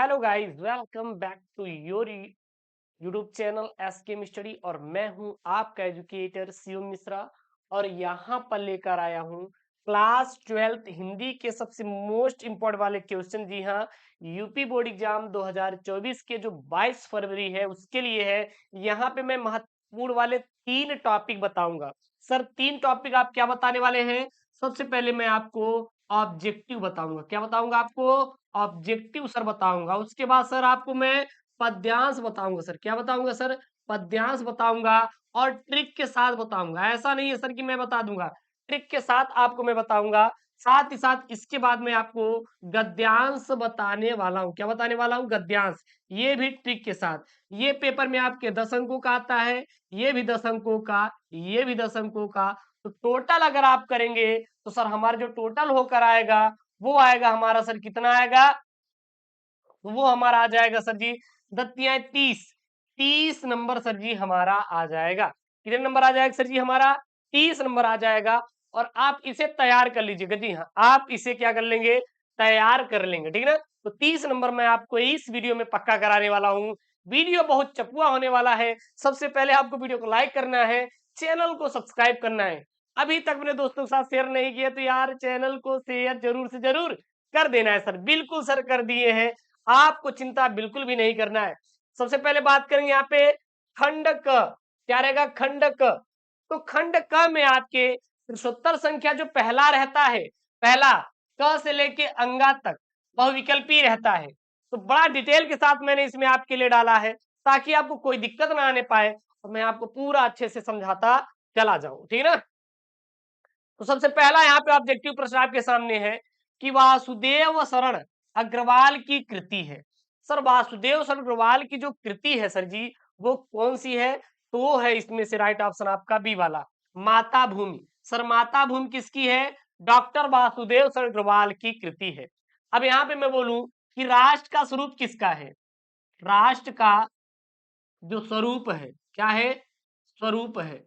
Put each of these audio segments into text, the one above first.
Hello guys, welcome back to your YouTube channel S K study. और मैं हूं आपका एजुकेटर शिवम मिश्रा। और यहाँ पर लेकर आया हूं क्लास 12th हिंदी के सबसे मोस्ट इम्पोर्टेंट वाले क्वेश्चन। जी हाँ, यूपी बोर्ड एग्जाम 2024 के जो 22 फरवरी है उसके लिए है। यहाँ पे मैं महत्वपूर्ण वाले 3 टॉपिक बताऊंगा। सर 3 टॉपिक आप क्या बताने वाले हैं? सबसे पहले मैं आपको ऑब्जेक्टिव बताऊंगा। क्या बताऊंगा आपको? ऑब्जेक्टिव सर बताऊंगा। उसके बाद सर आपको मैं पद्यांश बताऊंगा। सर क्या बताऊंगा? सर पद्यांश बताऊंगा और ट्रिक के साथ बताऊंगा। ऐसा नहीं है सर कि मैं बता दूंगा, ट्रिक के साथ आपको मैं बताऊंगा। साथ ही साथ इसके बाद मैं आपको गद्यांश बताने वाला हूँ। क्या बताने वाला हूँ? गद्यांश। ये भी ट्रिक के साथ। ये पेपर में आपके 10 अंकों का आता है, ये भी 10 अंकों का, ये भी 10 अंकों का। तो टोटल अगर आप करेंगे तो सर हमारा जो टोटल होकर आएगा वो आएगा हमारा सर कितना आएगा? तो वो हमारा आ जाएगा सर जी दत्तियां 30। 30 नंबर सर जी हमारा आ जाएगा। कितने नंबर आ जाएगा सर जी? हमारा 30 नंबर आ जाएगा। और आप इसे तैयार कर लीजिएगा। जी हाँ, आप इसे क्या कर लेंगे? तैयार कर लेंगे, ठीक है ना। तो 30 नंबर मैं आपको इस वीडियो में पक्का कराने वाला हूँ। वीडियो बहुत चपुआ होने वाला है। सबसे पहले आपको वीडियो को लाइक करना है, चैनल को सब्सक्राइब करना है। अभी तक अपने दोस्तों के साथ शेयर नहीं किया तो यार चैनल को शेयर जरूर से जरूर कर देना है। सर बिल्कुल सर कर दिए हैं। आपको चिंता बिल्कुल भी नहीं करना है। सबसे पहले बात करेंगे यहाँ पे खंड क। क्या रहेगा? खंड क। तो खंड क में आपके प्रश्नोत्तर संख्या जो पहला रहता है, पहला क से लेके अंगा तक बहुविकल्पी रहता है। तो बड़ा डिटेल के साथ मैंने इसमें आपके लिए डाला है ताकि आपको कोई दिक्कत ना आने पाए और मैं आपको पूरा अच्छे से समझाता चला जाऊं, ठीक है ना। तो सबसे पहला यहाँ पे ऑब्जेक्टिव प्रश्न आपके सामने है कि वासुदेव शरण अग्रवाल की कृति है। सर वासुदेव शरण अग्रवाल की जो कृति है सर जी वो कौन सी है? तो वो है इसमें से राइट ऑप्शन आपका बी वाला, माता भूमि। सर माता भूमि किसकी है? डॉक्टर वासुदेव शरण अग्रवाल की कृति है। अब यहाँ पे मैं बोलूं कि राष्ट्र का स्वरूप किसका है? राष्ट्र का जो स्वरूप है क्या है? स्वरूप है।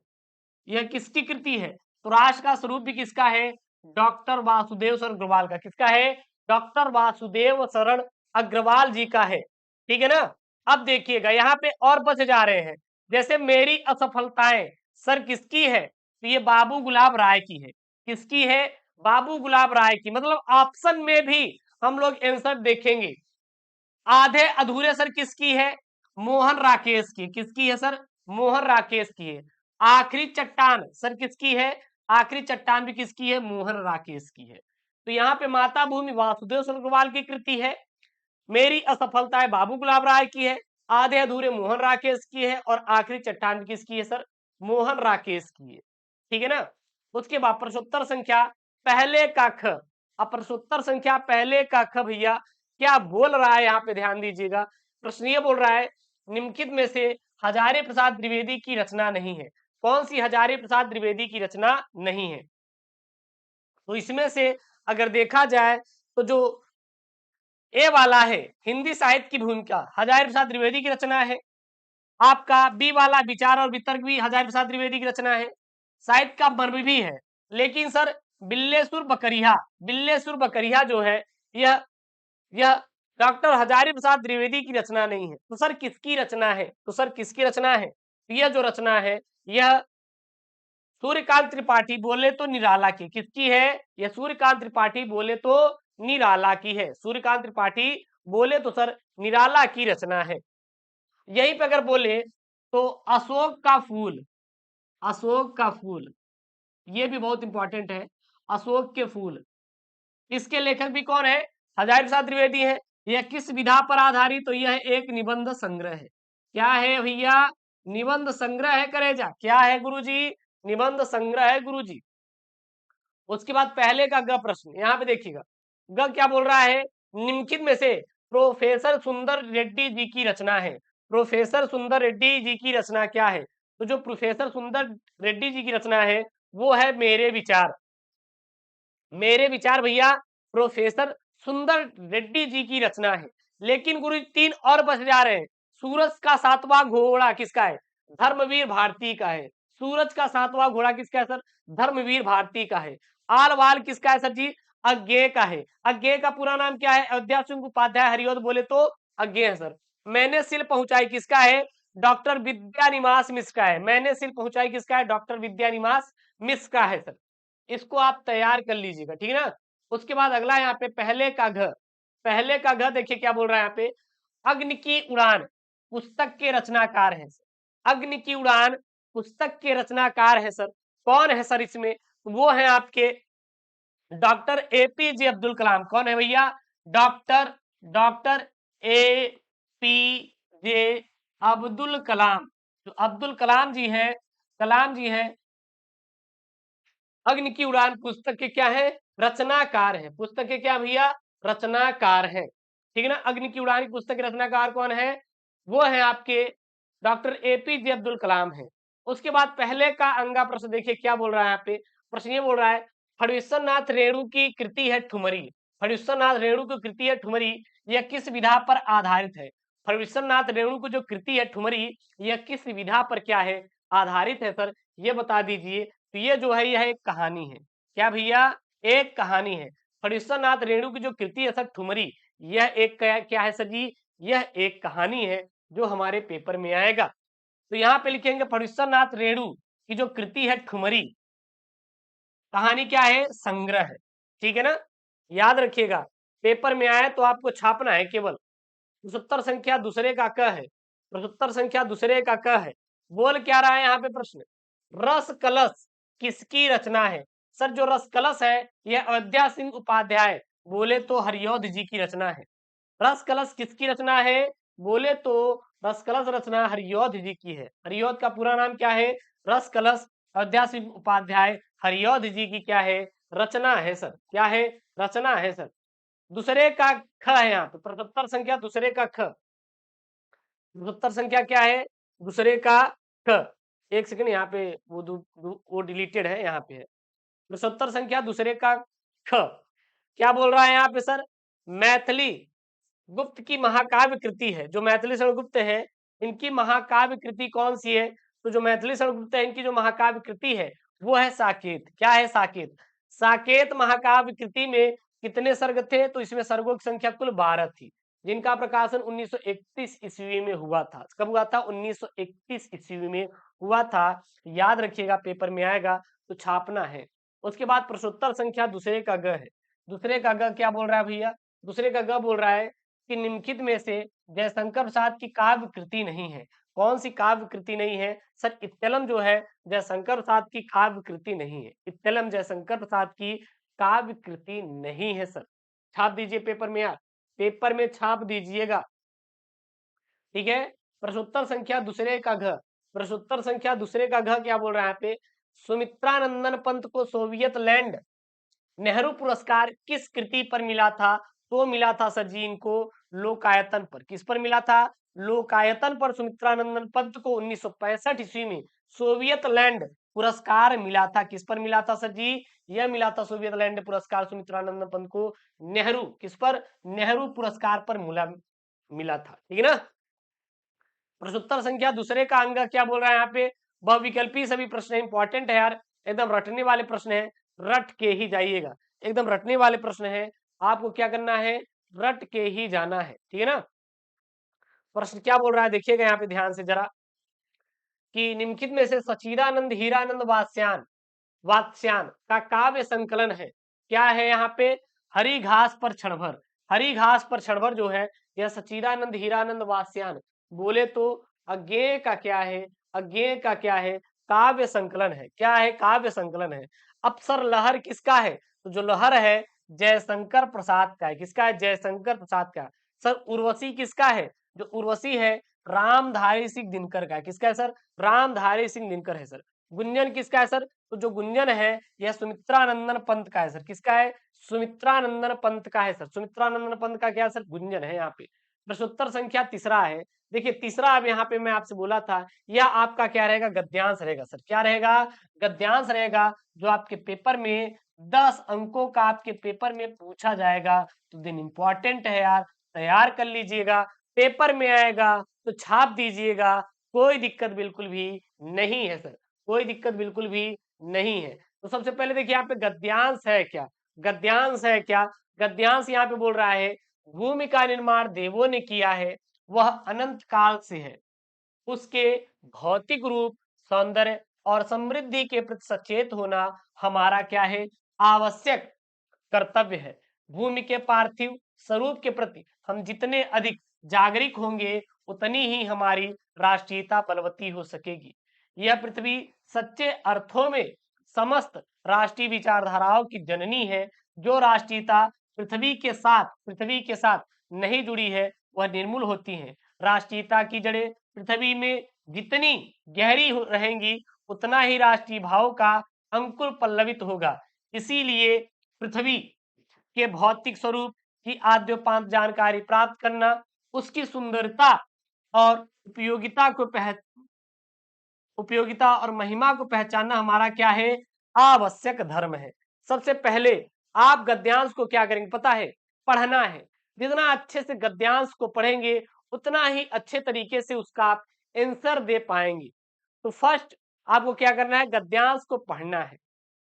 यह किसकी कृति है? तो राष्ट्र का स्वरूप भी किसका है? डॉक्टर वासुदेव शरण अग्रवाल का। किसका है? डॉक्टर वासुदेव शरण अग्रवाल जी का है। ठीक है ना। अब देखिएगा यहाँ पे और बच जा रहे हैं। जैसे मेरी असफलताएं सर किसकी है? तो ये बाबू गुलाब राय की है। किसकी है? बाबू गुलाब राय की। मतलब ऑप्शन में भी हम लोग आंसर देखेंगे। आधे अधूरे सर किसकी है? मोहन राकेश की। किसकी है सर? मोहन राकेश की है। आखिरी चट्टान सर किसकी है? आखिरी चट्टान भी किसकी है? मोहन राकेश की है। तो यहाँ पे माता भूमि वासुदेव अग्रवाल की कृति है, मेरी असफलताएं बाबू गुलाब राय की है, आधे अधूरे मोहन राकेश की है और आखिरी चट्टान भी किसकी है सर? मोहन राकेश की है। ठीक है ना। उसके बाद प्रश्नोत्तर संख्या पहले का ख। अब प्रश्नोत्तर संख्या पहले का ख भैया क्या बोल रहा है? यहाँ पे ध्यान दीजिएगा। प्रश्न ये बोल रहा है निम्नलिखित में से हजारी प्रसाद द्विवेदी की रचना नहीं है। कौन सी हजारी प्रसाद द्विवेदी की रचना नहीं है? तो इसमें से अगर देखा जाए तो जो ए वाला है हिंदी साहित्य की भूमिका हजारी प्रसाद द्विवेदी की रचना है। आपका बी वाला विचार और वितर्क भी हजारी प्रसाद द्विवेदी की रचना है। साहित्य का मर्म भी है। लेकिन सर बिल्लेसुर बकरिया जो है यह यह डॉक्टर हजारी प्रसाद द्विवेदी की रचना नहीं है। तो सर किसकी रचना है? तो सर किसकी रचना है? तो यह जो रचना है यह सूर्यकांत त्रिपाठी बोले तो निराला की। किसकी है? यह सूर्यकांत त्रिपाठी बोले तो निराला की है। सूर्यकांत त्रिपाठी बोले तो सर निराला की रचना है। यहीं पे अगर बोले तो अशोक का फूल, अशोक का फूल ये भी बहुत इंपॉर्टेंट है। अशोक के फूल इसके लेखक भी कौन है? हजारी प्रसाद द्विवेदी है। यह किस विधा पर आधारित? तो यह एक निबंध संग्रह है। क्या है भैया? निबंध संग्रह है करेजा। क्या है गुरुजी? निबंध संग्रह है गुरुजी। उसके बाद पहले का ग प्रश्न यहाँ पे देखिएगा। ग क्या बोल रहा है? निम्नलिखित में से प्रोफेसर सुंदर रेड्डी जी की रचना है। प्रोफेसर सुंदर रेड्डी जी की रचना क्या है? तो जो प्रोफेसर सुंदर रेड्डी जी की रचना है वो है मेरे विचार। मेरे विचार भैया प्रोफेसर सुंदर रेड्डी जी की रचना है। लेकिन गुरु 3 और बच जा रहे हैं। सूरज का सातवां घोड़ा किसका है? धर्मवीर भारती का है। सूरज का सातवां घोड़ा किसका है सर? धर्मवीर भारती का है। आल वाल किसका है सर जी? अज्ञेय का है। अज्ञेय का पूरा नाम क्या है? अयोध्या सिंह उपाध्याय हरिऔध बोले तो अज्ञेय है सर। मैंने सिल पहुंचाई किसका है? डॉक्टर विद्यानिवास मिश्र का है। मैंने सिल पहुंचाई किसका है? डॉक्टर विद्यानिवास मिश्र का है सर। इसको आप तैयार कर लीजिएगा, ठीक है ना। उसके बाद अगला यहाँ पे पहले का घ। पहले का घ देखिए क्या बोल रहा है यहाँ पे, अग्नि की उड़ान पुस्तक के रचनाकार हैं सर। अग्नि की उड़ान पुस्तक के रचनाकार है सर। कौन है सर इसमें? वो है आपके डॉक्टर एपीजे अब्दुल कलाम। कौन है भैया? Doctor doctor APJ Abdul Kalam. जो अब्दुल कलाम जी हैं अग्नि की उड़ान पुस्तक के क्या है? रचनाकार है। पुस्तक के क्या भैया? रचनाकार है, ठीक है ना। अग्नि की उड़ान की पुस्तक के रचनाकार कौन है? वो है आपके डॉक्टर एपीजे अब्दुल कलाम है। उसके बाद पहले का अंगा प्रश्न देखिए क्या बोल रहा है यहाँ पे। प्रश्न ये बोल रहा है, फणीश्वर नाथ रेणु की कृति है ठुमरी। फणीश्वर नाथ रेणु की कृति है ठुमरी, यह किस विधा पर आधारित है? फणीश्वर नाथ रेणु की जो कृति है ठुमरी, यह किस विधा पर क्या है? आधारित है सर, ये बता दीजिए। तो ये जो है यह एक कहानी है। क्या भैया? एक कहानी है। फणीश्वर नाथ रेणु की जो कृति है सर ठुमरी, यह एक क्या है सर जी? यह एक कहानी है जो हमारे पेपर में आएगा। तो यहाँ पे लिखेंगे फणीश्वर नाथ रेणु की जो कृति है ठुमरी, कहानी क्या है? संग्रह है, ठीक है ना। याद रखिएगा, पेपर में आए तो आपको छापना है केवल। प्रश्नोत्तर संख्या दूसरे का क है। प्रश्नोत्तर संख्या दूसरे का क है। बोल क्या रहा है यहाँ पे प्रश्न? रस कलश किसकी रचना है? सर जो रस कलश है यह अयोध्या सिंह उपाध्याय, बोले तो हरिऔध जी की रचना है। रस कलश किसकी रचना है? बोले तो रस कलश रचना हरिऔध जी की है। हरिऔध का पूरा नाम क्या है? रस कलश अयोध्या सिंह उपाध्याय हरिऔध जी की क्या है? रचना है सर। क्या है? रचना है सर। दूसरे का ख है यहाँ पे, प्रश्नोत्तर संख्या दूसरे का ख। प्रश्नोत्तर संख्या क्या है? दूसरे का ख। एक सेकंड, यहाँ पे वो डिलीटेड है, यहाँ पे है। प्रश्नोत्तर संख्या दूसरे का ख। क्या बोल रहा है यहाँ पे सर? मैथिली गुप्त की महाकाव्य कृति है। जो मैथिली शरण गुप्त है इनकी महाकाव्य कृति कौन सी है? तो जो मैथिली शरण गुप्त है इनकी जो महाकाव्य कृति है वो है साकेत। क्या है? साकेत। साकेत महाकाव्य कृति में कितने सर्ग थे? तो इसमें सर्गों की संख्या कुल 12 थी, जिनका प्रकाशन 1931 ईस्वी में हुआ था। कब हुआ था? 1931 ईस्वी में हुआ था। याद रखिएगा, पेपर में आएगा तो छापना है। उसके बाद प्रश्नोत्तर संख्या दूसरे का ग है। दूसरे का ग क्या बोल रहा है भैया? दूसरे का ग बोल रहा है कि निम्नलिखित में से जयशंकर प्रसाद की काव्य कृति नहीं है। कौन सी काव्य कृति नहीं है? सर इत्तलम जो है जयशंकर प्रसाद की काव्य कृति नहीं है। इत्तलम जयशंकर प्रसाद की काव्य कृति नहीं है सर। छाप दीजिए पेपर में यार, पेपर में छाप दीजिएगा, ठीक है। प्रश्नोत्तर संख्या दूसरे का घ। प्रश्नोत्तर संख्या दूसरे का घ क्या बोल रहा है यहाँ पे? सुमित्रानंदन पंत को सोवियत लैंड नेहरू पुरस्कार किस कृति पर मिला था? तो मिला था सर जी इनको लोकायतन पर। किस पर मिला था? लोकायतन पर सुमित्रानंदन पंत को 1965 ईस्वी में सोवियत लैंड पुरस्कार मिला था। किस पर मिला था सर जी? यह मिला था सोवियत लैंड पुरस्कार सुमित्रानंदन पंत को नेहरू, किस पर? नेहरू पुरस्कार पर मिला था, ठीक है ना। प्रश्नोत्तर संख्या दूसरे का अंग क्या बोल रहा है यहाँ पे? बहुविकल्पी सभी प्रश्न इंपॉर्टेंट है यार, एकदम रटने वाले प्रश्न है, रट के ही जाइएगा। एकदम रटने वाले प्रश्न है, आपको क्या करना है? रट के ही जाना है, ठीक है ना। प्रश्न क्या बोल रहा है देखिएगा यहाँ पे ध्यान से जरा, कि निम्नलिखित में से सच्चिदानंद हीरानंद वात्स्यायन का काव्य संकलन है। क्या है यहाँ पे? हरी घास पर क्षणभर। हरी घास पर क्षणभर जो है यह सच्चिदानंद हीरानंद वात्स्यायन, बोले तो अज्ञेय का क्या है? अज्ञेय का क्या है? काव्य संकलन है। क्या है? काव्य संकलन है। अप्सर लहर किसका है? तो जो लहर है जयशंकर प्रसाद का है। किसका है? जयशंकर प्रसाद का। सर उर्वशी किसका है? जो उर्वशी है रामधारी सिंह दिनकर का है। किसका है सर? रामधारी सिंह दिनकर है सर। गुंजन किसका है सर? तो जो गुंजन है यह सुमित्रानंदन पंत का है सर। किसका है? सुमित्रानंदन पंत का है सर। सुमित्रानंदन पंत का क्या है सर? गुंजन है यहाँ पे। प्रश्नोत्तर संख्या तीसरा है। देखिए तीसरा, अब यहाँ पे मैं आपसे बोला था यह आपका क्या रहेगा? गद्यांश रहेगा सर। क्या रहेगा? गद्यांश रहेगा, जो आपके पेपर में 10 अंकों का आपके पेपर में पूछा जाएगा। तो दिन इंपॉर्टेंट है यार, तैयार कर लीजिएगा, पेपर में आएगा तो छाप दीजिएगा। कोई दिक्कत बिल्कुल भी नहीं है सर, कोई दिक्कत बिल्कुल भी नहीं है। तो सबसे पहले देखिए यहाँ पे गद्यांश है क्या? गद्यांश है क्या? गद्यांश यहाँ पे बोल रहा है भूमि का निर्माण देवों ने किया है, वह अनंत काल से है। उसके भौतिक रूप, सौंदर्य और समृद्धि के प्रति सचेत होना हमारा क्या है? आवश्यक कर्तव्य है। भूमि के पार्थिव स्वरूप के प्रति हम जितने अधिक जागरूक होंगे, उतनी ही हमारी राष्ट्रीयता बलवती हो सकेगी। यह पृथ्वी सच्चे अर्थों में समस्त राष्ट्रीय विचारधाराओं की जननी है। जो राष्ट्रीयता पृथ्वी के साथ नहीं जुड़ी है, वह निर्मूल होती है। राष्ट्रीयता की जड़ें पृथ्वी में जितनी गहरी रहेंगी, उतना ही राष्ट्रीय भाव का अंकुर पल्लवित होगा। इसीलिए पृथ्वी के भौतिक स्वरूप की आद्योपांत जानकारी प्राप्त करना, उसकी सुंदरता और उपयोगिता और महिमा को पहचानना हमारा क्या है? आवश्यक धर्म है। सबसे पहले आप गद्यांश को क्या करेंगे पता है? पढ़ना है। जितना अच्छे से गद्यांश को पढ़ेंगे, उतना ही अच्छे तरीके से उसका आप आंसर दे पाएंगे। तो फर्स्ट आपको क्या करना है? गद्यांश को पढ़ना है।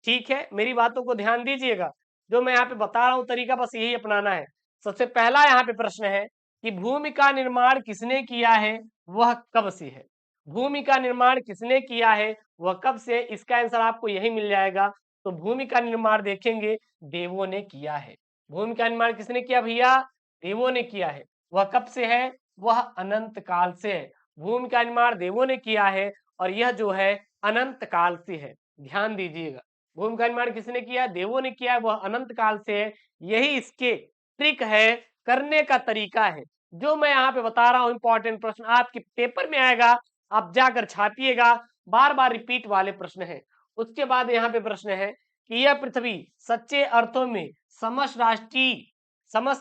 ठीक है, मेरी बातों को ध्यान दीजिएगा। जो मैं यहाँ पे बता रहा हूँ तरीका, बस यही अपनाना है। सबसे पहला यहाँ पे प्रश्न है कि भूमि का निर्माण किसने किया है, वह कब से है? भूमि का निर्माण किसने किया है, वह कब से? इसका आंसर आपको यही मिल जाएगा। तो भूमि का निर्माण देखेंगे, देवों ने किया है। भूमि का निर्माण किसने किया भैया? देवों ने किया है। वह कब से है? वह अनंत काल से है। भूमि का निर्माण देवों ने किया है और यह जो है अनंत काल से है। ध्यान दीजिएगा, भूमि का निर्माण किसने किया? देवों ने किया है, वह अनंत काल से है। यही इसके ट्रिक है, करने का तरीका है। जो मैं यहाँ पे बता रहा हूँ इंपॉर्टेंट प्रश्न आपके पेपर में आएगा, आप जाकर छापिएगा। बार बार रिपीट वाले प्रश्न है। उसके बाद यहाँ पे प्रश्न है कि यह पृथ्वी सच्चे अर्थों में समस्त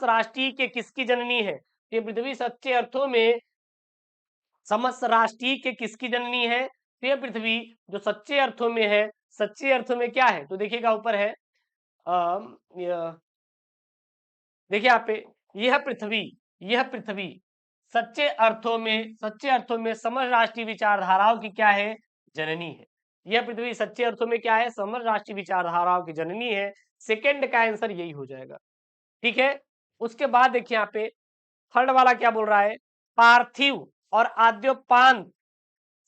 राष्ट्रीय के किसकी जननी है? ये पृथ्वी सच्चे अर्थों में समस्त राष्ट्रीय के किसकी जननी है? तो यह पृथ्वी जो सच्चे अर्थों में है, सच्चे अर्थों में क्या है? तो देखिएगा ऊपर है, देखिए यहाँ पे, यह पृथ्वी सच्चे अर्थों में समस्त राष्ट्रीय विचारधाराओं की क्या है? जननी है। यह पृथ्वी सच्चे अर्थों में क्या है? समस्त राष्ट्रीय विचारधाराओं की जननी है। सेकंड का आंसर यही हो जाएगा। ठीक है, उसके बाद देखिए यहाँ पे थर्ड वाला क्या बोल रहा है? पार्थिव और आद्योपांत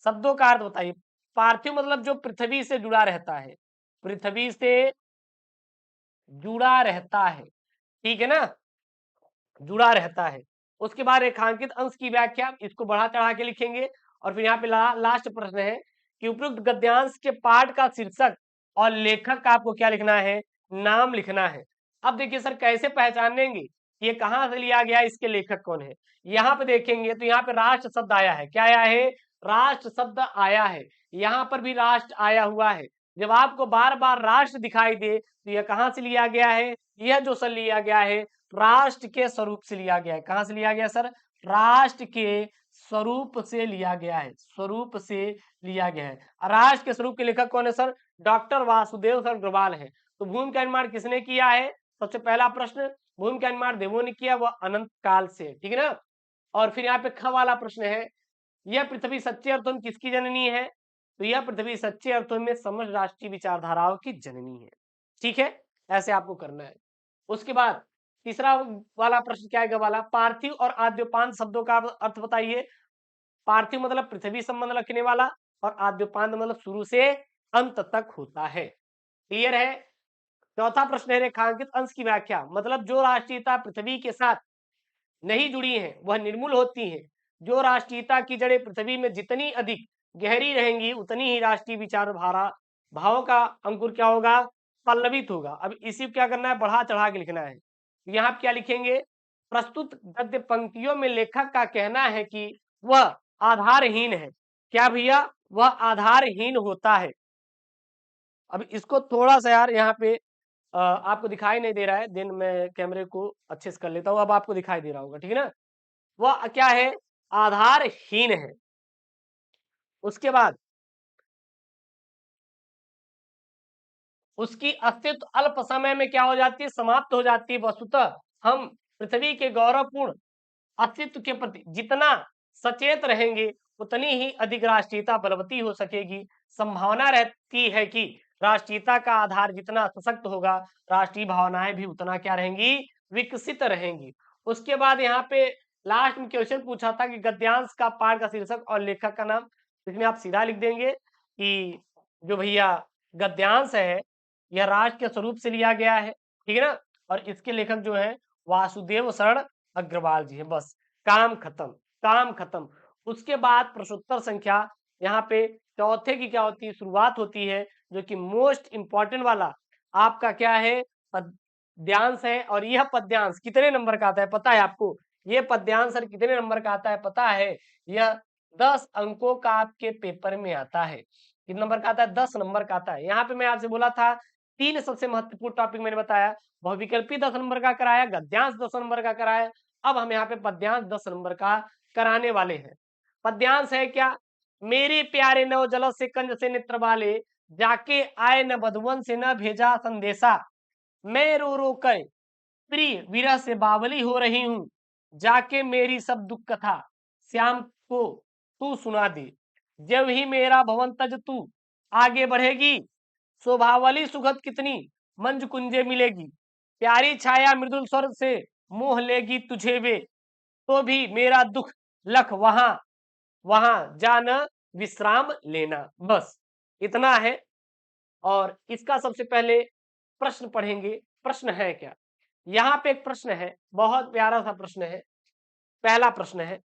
शब्दों का अर्थ बताइए। पार्थिव मतलब जो पृथ्वी से जुड़ा रहता है, पृथ्वी से जुड़ा रहता है, ठीक है ना, जुड़ा रहता है। उसके बाद रेखांकित अंश की व्याख्या, इसको बढ़ा चढ़ा के लिखेंगे। और फिर यहाँ पे लास्ट प्रश्न है कि उपयुक्त गद्यांश के पाठ का शीर्षक और लेखक का आपको क्या लिखना है? नाम लिखना है। अब देखिए सर कैसे पहचानेंगे ये कहाँ से लिया गया, इसके लेखक कौन है? यहाँ पे देखेंगे तो यहाँ पे राष्ट्र शब्द आया है। क्या आया है? राष्ट्र शब्द आया है। यहाँ पर भी राष्ट्र आया हुआ है। जब आपको बार बार राष्ट्र दिखाई दे तो यह कहाँ से लिया गया है? यह जो सर लिया गया है राष्ट्र के स्वरूप से लिया गया है। कहां से लिया गया सर? राष्ट्र के स्वरूप से लिया गया है। स्वरूप से लिया गया है। राष्ट्र के स्वरूप के लेखक कौन है sir? Doctor Vasudev sir Agrawal है। तो भूमि का निर्माण किसने किया है? सबसे पहला प्रश्न, भूमि का निर्माण देवों ने किया, वह अनंत काल से, ठीक है ना। और फिर यहाँ पे ख वाला प्रश्न है, यह पृथ्वी सच्चे अर्थों में किसकी जननी है? तो यह पृथ्वी सच्चे अर्थों में समस्त राष्ट्रीय विचारधाराओं की जननी है। ठीक है, ऐसे आपको करना है। उसके बाद तीसरा वाला प्रश्न क्या है? वाला पार्थिव और आद्योपांत शब्दों का अर्थ बताइए। पार्थिव मतलब पृथ्वी संबंध रखने वाला, और आद्योपांत मतलब शुरू से अंत तक होता है। क्लियर है? चौथा प्रश्न है रेखांकित अंश की व्याख्या, मतलब जो राष्ट्रीयता पृथ्वी के साथ नहीं जुड़ी है वह निर्मूल होती है। जो राष्ट्रीयता की जड़ें पृथ्वी में जितनी अधिक गहरी रहेंगी, उतनी ही राष्ट्रीय विचारधारा भावों का अंकुर क्या होगा? पल्लवित होगा। अब इसी को क्या करना है? बढ़ा चढ़ा के लिखना है। यहाँ क्या लिखेंगे? प्रस्तुत गद्य पंक्तियों में लेखक का कहना है कि वह आधारहीन है। क्या भैया? वह आधारहीन होता है। अब इसको थोड़ा सा यार यहाँ पे आपको दिखाई नहीं दे रहा है, देन मैं कैमरे को अच्छे से कर लेता हूँ। अब आपको दिखाई दे रहा होगा, ठीक है ना। वह क्या है? आधारहीन है। उसके बाद उसकी अस्तित्व अल्प समय में क्या हो जाती है? समाप्त हो जाती है। वस्तुतः हम पृथ्वी के गौरवपूर्ण अस्तित्व के प्रति जितना सचेत रहेंगे, उतनी ही अधिक राष्ट्रीयता बलवती हो सकेगी। संभावना रहती है कि राष्ट्रीयता का आधार जितना सशक्त होगा, राष्ट्रीय भावनाएं भी उतना क्या रहेंगी? विकसित रहेंगी। उसके बाद यहाँ पे लास्ट में क्वेश्चन पूछा था कि गद्यांश का पाठ का शीर्षक और लेखक का नाम। इसमें आप सीधा लिख देंगे कि जो भैया गद्यांश है यह राज के स्वरूप से लिया गया है, ठीक है ना, और इसके लेखक जो है वासुदेव शरण अग्रवाल जी है। बस काम खत्म, काम खत्म। उसके बाद प्रश्नोत्तर संख्या यहाँ पे चौथे की क्या होती है, शुरुआत होती है, जो कि मोस्ट इंपॉर्टेंट वाला आपका क्या है, पद्यांश है। और यह पद्यांश कितने नंबर का आता है पता है आपको? ये पद्यांश सर कितने नंबर का आता है पता है? यह 10 अंकों का आपके पेपर में आता है। कितने नंबर का आता है? 10 नंबर का आता है। यहाँ पे मैं आपसे बोला था 3 सबसे महत्वपूर्ण टॉपिक मैंने बताया, बहुविकल्पी 10 नंबर का कराया, गद्यांश 10 नंबर का कराया, अब हम यहाँ पे पद्यांश 10 नंबर का कराने वाले हैं। पद्यांश है क्या? मेरे प्यारे नव जल से कंज से नेत्र वाले, जाके आए न बधुवन से न भेजा संदेशा, मैं रो रो कर प्रिय विरह से बावली हो रही हूँ, जाके मेरी सब दुख कथा श्याम को तू सुना दे, जब ही मेरा भवन तज तू आगे बढ़ेगी, शोभावली सुगत कितनी मंज कुंजे मिलेगी, प्यारी छाया मृदुल स्वर से मोह लेगी तुझे वे, तो भी मेरा दुख लख वहां वहां जान विश्राम लेना। बस इतना है। और इसका सबसे पहले प्रश्न पढ़ेंगे। प्रश्न है क्या? यहाँ पे एक प्रश्न है, बहुत प्यारा सा प्रश्न है। पहला प्रश्न है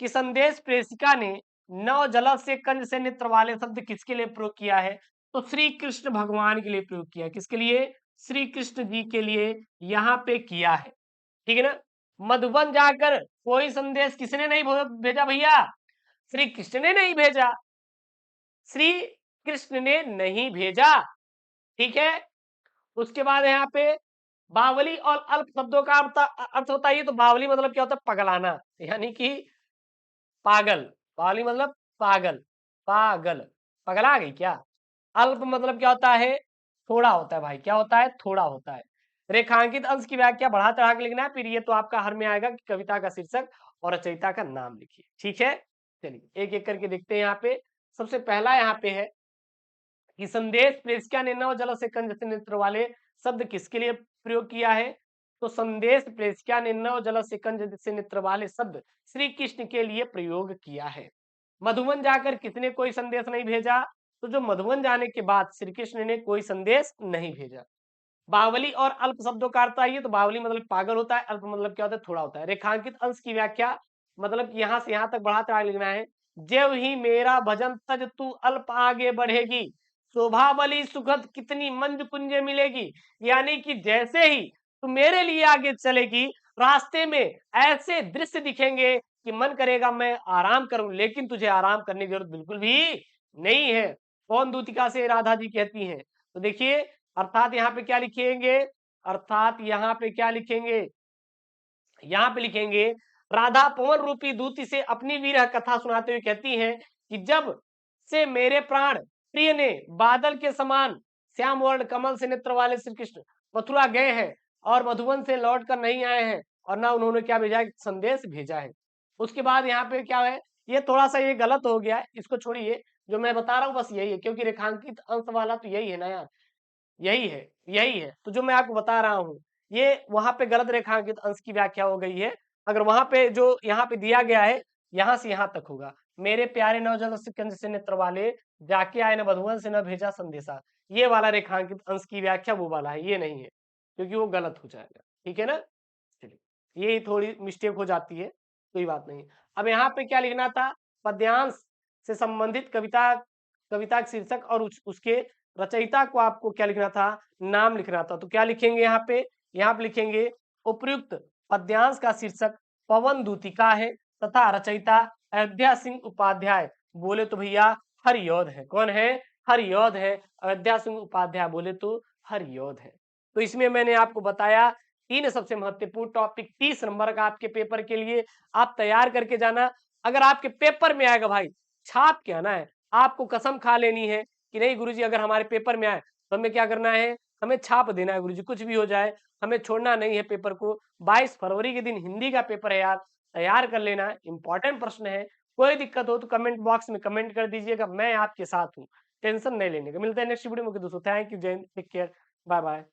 कि संदेश प्रेषिका ने नव जल से कंज से नेत्र वाले शब्द किसके लिए प्रयोग किया है? तो श्री कृष्ण भगवान के लिए प्रयोग किया है। किसके लिए? श्री कृष्ण जी के लिए यहाँ पे किया है, ठीक है ना। मधुबन जाकर कोई संदेश किसने नहीं भेजा भैया? श्री कृष्ण ने नहीं भेजा, श्री कृष्ण ने नहीं भेजा, ठीक है। उसके बाद यहाँ पे बावली और अल्प शब्दों का अर्थ होता है, तो बावली मतलब क्या होता है? पगलाना, यानी कि पागल। बावली मतलब पागल, पागल, पगला गई क्या? अल्प मतलब क्या होता है? थोड़ा होता है भाई। क्या होता है? थोड़ा होता है। रेखांकित अंश की व्याख्या बढ़ा चढ़ा के लिखना है, फिर ये तो आपका हर में आएगा कि कविता का शीर्षक और रचयिता का नाम लिखिए, ठीक है। चलिए एक एक करके देखते हैं। यहाँ पे सबसे पहला यहाँ पे है कि संदेश प्रेषिका ने नव जल से कंज से नेत्र वाले शब्द किसके लिए प्रयोग किया है? तो संदेश प्रेषिका ने नव जल से कंज से नेत्र वाले शब्द श्री कृष्ण के लिए प्रयोग किया है। मधुबन जाकर किसने कोई संदेश नहीं भेजा? तो जो मधुबन जाने के बाद श्री कृष्ण ने कोई संदेश नहीं भेजा। बावली और अल्प शब्दों का अर्थ आइए, तो बावली मतलब पागल होता है, अल्प मतलब क्या होता है? थोड़ा होता है। रेखांकित अंश की व्याख्या मतलब यहाँ से यहाँ तक बढ़ा चढ़ा लिखना है। जब ही मेरा भजन तज तू अल्प आगे बढ़ेगी, शोभावली सुखद कितनी मंज कुंजे मिलेगी, यानी कि जैसे ही तू मेरे लिए आगे चलेगी, रास्ते में ऐसे दृश्य दिखेंगे कि मन करेगा मैं आराम करूं, लेकिन तुझे आराम करने की जरूरत बिल्कुल भी नहीं है। कौन दूतिका से राधा जी कहती हैं? तो देखिए, अर्थात यहाँ पे क्या लिखेंगे? अर्थात यहाँ पे क्या लिखेंगे? यहाँ पे लिखेंगे राधा पवन रूपी दूती से अपनी वीरह कथा सुनाते हुए कहती हैं कि जब से मेरे प्राण प्रिय ने बादल के समान श्याम वर्ण कमल से नेत्र वाले श्री कृष्ण मथुरा गए हैं और मधुबन से लौट कर नहीं आए हैं, और ना उन्होंने क्या भेजा है? संदेश भेजा है। उसके बाद यहाँ पे क्या है? ये थोड़ा सा ये गलत हो गया है, इसको छोड़िए। जो मैं बता रहा हूँ बस यही है, क्योंकि रेखांकित अंश वाला तो यही है ना यार, यही है, यही है। तो जो मैं आपको बता रहा हूँ, ये वहां पे गलत रेखांकित अंश की व्याख्या हो गई है। अगर वहां पे जो यहाँ पे दिया गया है, यहाँ से यहाँ तक होगा, मेरे प्यारे नवजल सिकंद से नेत्र वाले, जाके आए न बधुवन से न भेजा संदेशा, ये वाला रेखांकित अंश की व्याख्या वो वाला है, ये नहीं है, क्योंकि वो गलत हो जाएगा, ठीक है ना। चलिए ये थोड़ी मिस्टेक हो जाती है, कोई बात नहीं। अब यहाँ पे क्या लिखना था? पद्यांश से संबंधित कविता, कविता का शीर्षक और उसके रचयिता को आपको क्या लिखना था? नाम लिखना था। तो क्या लिखेंगे यहाँ पे? यहाँ पे लिखेंगे उपयुक्त पद्यांश का शीर्षक पवन दूतिका है तथा रचयिता अयोध्या सिंह उपाध्याय। बोले तो भैया हरियोध है। कौन है? हरियोध है। अयोध्या सिंह उपाध्याय बोले तो हरियोध है। तो इसमें मैंने आपको बताया 3 सबसे महत्वपूर्ण टॉपिक, 30 नंबर का आपके पेपर के लिए आप तैयार करके जाना। अगर आपके पेपर में आएगा भाई, छाप के आना है। आपको कसम खा लेनी है कि नहीं गुरुजी, अगर हमारे पेपर में आए तो हमें क्या करना है? हमें छाप देना है गुरुजी, कुछ भी हो जाए हमें छोड़ना नहीं है पेपर को। 22 फरवरी के दिन हिंदी का पेपर है यार, तैयार कर लेना, इंपॉर्टेंट प्रश्न है। कोई दिक्कत हो तो कमेंट बॉक्स में कमेंट कर दीजिएगा, मैं आपके साथ हूँ, टेंशन नहीं लेने का। मिलते हैं नेक्स्ट वीडियो में दोस्तों। Thank you, Jai Hind, take care, bye bye.